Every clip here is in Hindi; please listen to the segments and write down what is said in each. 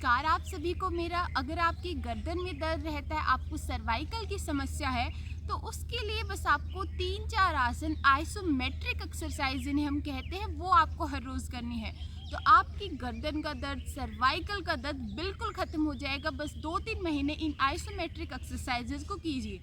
नमस्कार आप सभी को मेरा। अगर आपकी गर्दन में दर्द रहता है, आपको सर्वाइकल की समस्या है, तो उसके लिए बस आपको 3-4 आसन आइसोमेट्रिक एक्सरसाइज जिन्हें हम कहते हैं वो आपको हर रोज़ करनी है। तो आपकी गर्दन का दर्द, सर्वाइकल का दर्द बिल्कुल ख़त्म हो जाएगा। बस 2-3 महीने इन आइसोमेट्रिक एक्सरसाइजेज को कीजिए।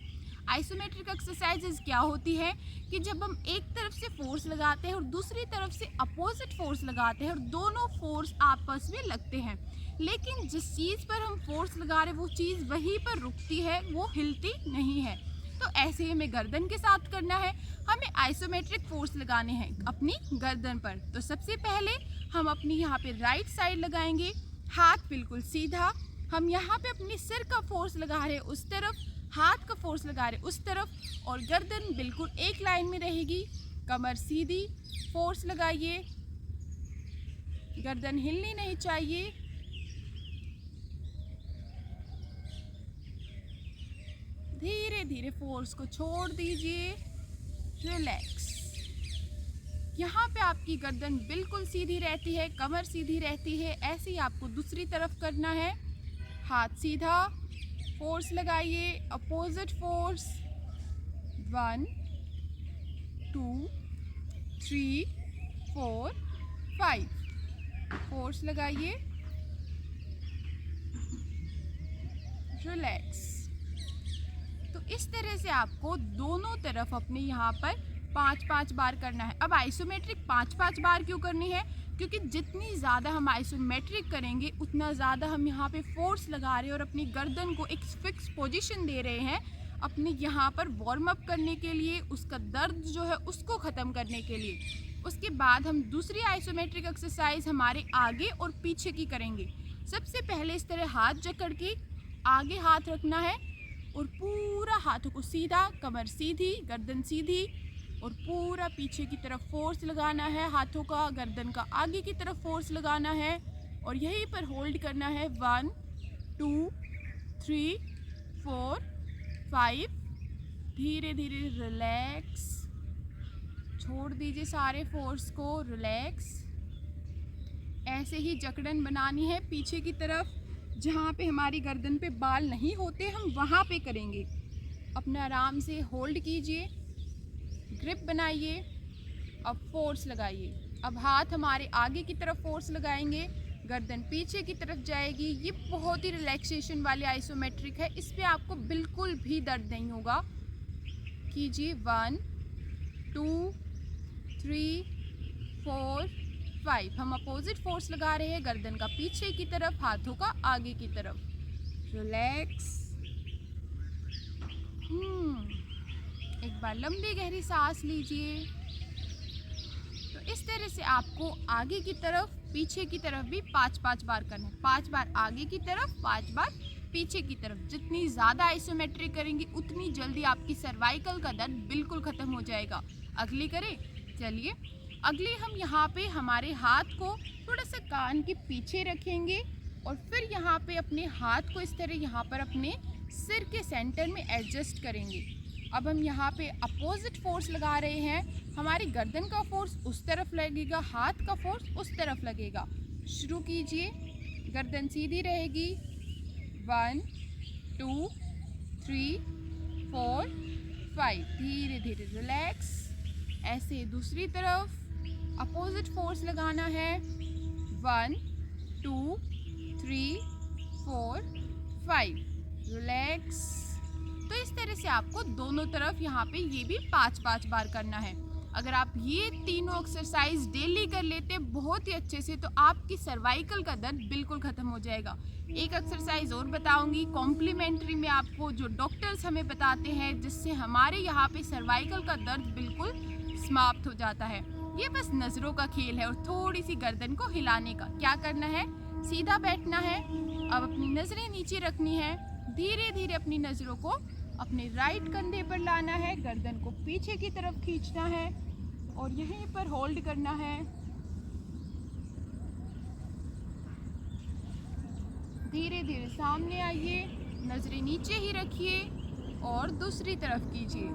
आइसोमेट्रिक एक्सरसाइजेज क्या होती है कि जब हम एक तरफ से फोर्स लगाते हैं और दूसरी तरफ से अपोजिट फोर्स लगाते हैं और दोनों फोर्स आपस में लगते हैं, लेकिन जिस चीज़ पर हम फोर्स लगा रहे हैं वो चीज़ वहीं पर रुकती है, वो हिलती नहीं है। तो ऐसे ही हमें गर्दन के साथ करना है। हमें आइसोमेट्रिक फोर्स लगाने हैं अपनी गर्दन पर। तो सबसे पहले हम अपनी यहाँ पे राइट साइड लगाएंगे, हाथ बिल्कुल सीधा। हम यहाँ पे अपने सिर का फोर्स लगा रहे हैं उस तरफ, हाथ का फोर्स लगा रहे उस तरफ, और गर्दन बिल्कुल एक लाइन में रहेगी। कमर सीधी, फोर्स लगाइए, गर्दन हिलनी नहीं चाहिए। धीरे धीरे फोर्स को छोड़ दीजिए, रिलैक्स। यहाँ पे आपकी गर्दन बिल्कुल सीधी रहती है, कमर सीधी रहती है। ऐसे ही आपको दूसरी तरफ करना है। हाथ सीधा, फोर्स लगाइए, अपोजिट फोर्स। 1 2 3 4 5, फोर्स लगाइए, रिलैक्स। तो इस तरह से आपको दोनों तरफ अपने यहाँ पर 5-5 बार करना है। अब आइसोमेट्रिक 5-5 बार क्यों करनी है? क्योंकि जितनी ज़्यादा हम आइसोमेट्रिक करेंगे उतना ज़्यादा हम यहाँ पे फोर्स लगा रहे हैं और अपनी गर्दन को एक फिक्स पोजीशन दे रहे हैं अपने यहाँ पर वार्म अप करने के लिए, उसका दर्द जो है उसको ख़त्म करने के लिए। उसके बाद हम दूसरी आइसोमेट्रिक एक्सरसाइज हमारे आगे और पीछे की करेंगे। सबसे पहले इस तरह हाथ जकड़ के आगे हाथ रखना है और पूरा हाथों को सीधा, कमर सीधी, गर्दन सीधी, और पूरा पीछे की तरफ फोर्स लगाना है हाथों का, गर्दन का आगे की तरफ फोर्स लगाना है और यहीं पर होल्ड करना है। 1 2 3 4 5। धीरे धीरे रिलैक्स, छोड़ दीजिए सारे फोर्स को, रिलैक्स। ऐसे ही जकड़न बनानी है पीछे की तरफ, जहाँ पे हमारी गर्दन पे बाल नहीं होते हम वहाँ पे करेंगे। अपना आराम से होल्ड कीजिए, ग्रिप बनाइए, अब फोर्स लगाइए। अब हाथ हमारे आगे की तरफ फोर्स लगाएंगे, गर्दन पीछे की तरफ जाएगी। ये बहुत ही रिलैक्सेशन वाली आइसोमेट्रिक है, इस पे आपको बिल्कुल भी दर्द नहीं होगा। कीजिए। 1 2 3 4 5। हम अपोजिट फोर्स लगा रहे हैं, गर्दन का पीछे की तरफ, हाथों का आगे की तरफ, रिलैक्स। एक बार लंबी गहरी सांस लीजिए। तो इस तरह से आपको आगे की तरफ, पीछे की तरफ भी 5-5 बार करना है। 5 बार आगे की तरफ, 5 बार पीछे की तरफ। जितनी ज़्यादा आइसोमेट्रिक करेंगी उतनी जल्दी आपकी सर्वाइकल का दर्द बिल्कुल ख़त्म हो जाएगा। अगली करें, चलिए। अगली हम यहाँ पे हमारे हाथ को थोड़ा सा कान के पीछे रखेंगे और फिर यहाँ पे अपने हाथ को इस तरह यहाँ पर अपने सिर के सेंटर में एडजस्ट करेंगे। अब हम यहाँ पे अपोजिट फोर्स लगा रहे हैं। हमारी गर्दन का फोर्स उस तरफ लगेगा, हाथ का फोर्स उस तरफ लगेगा। शुरू कीजिए, गर्दन सीधी रहेगी। 1 2 3 4 5। धीरे धीरे रिलैक्स। ऐसे दूसरी तरफ अपोजिट फोर्स लगाना है। 1 2 3 4 5, रिलैक्स। तो इस तरह से आपको दोनों तरफ यहाँ पे ये भी 5-5 बार करना है। अगर आप ये तीनों एक्सरसाइज डेली कर लेते बहुत ही अच्छे से, तो आपकी सर्वाइकल का दर्द बिल्कुल ख़त्म हो जाएगा। एक एक्सरसाइज और बताऊंगी कॉम्प्लीमेंट्री में आपको, जो डॉक्टर्स हमें बताते हैं, जिससे हमारे यहाँ पे सर्वाइकल का दर्द बिल्कुल समाप्त हो जाता है। ये बस नज़रों का खेल है और थोड़ी सी गर्दन को हिलाने का। क्या करना है? सीधा बैठना है। अब अपनी नज़रें नीचे रखनी है। धीरे धीरे अपनी नज़रों को अपने राइट कंधे पर लाना है, गर्दन को पीछे की तरफ खींचना है और यहीं पर होल्ड करना है। धीरे धीरे सामने आइए, नज़रें नीचे ही रखिए और दूसरी तरफ कीजिए।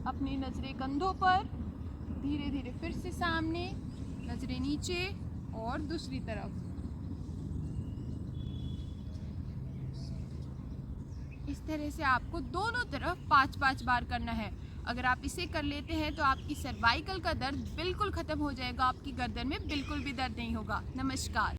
अपनी नज़रें कंधों पर, धीरे धीरे फिर से सामने, नजरें नीचे और दूसरी तरफ। इस तरह से आपको दोनों तरफ 5-5 बार करना है। अगर आप इसे कर लेते हैं तो आपकी सर्वाइकल का दर्द बिल्कुल ख़त्म हो जाएगा, आपकी गर्दन में बिल्कुल भी दर्द नहीं होगा। नमस्कार।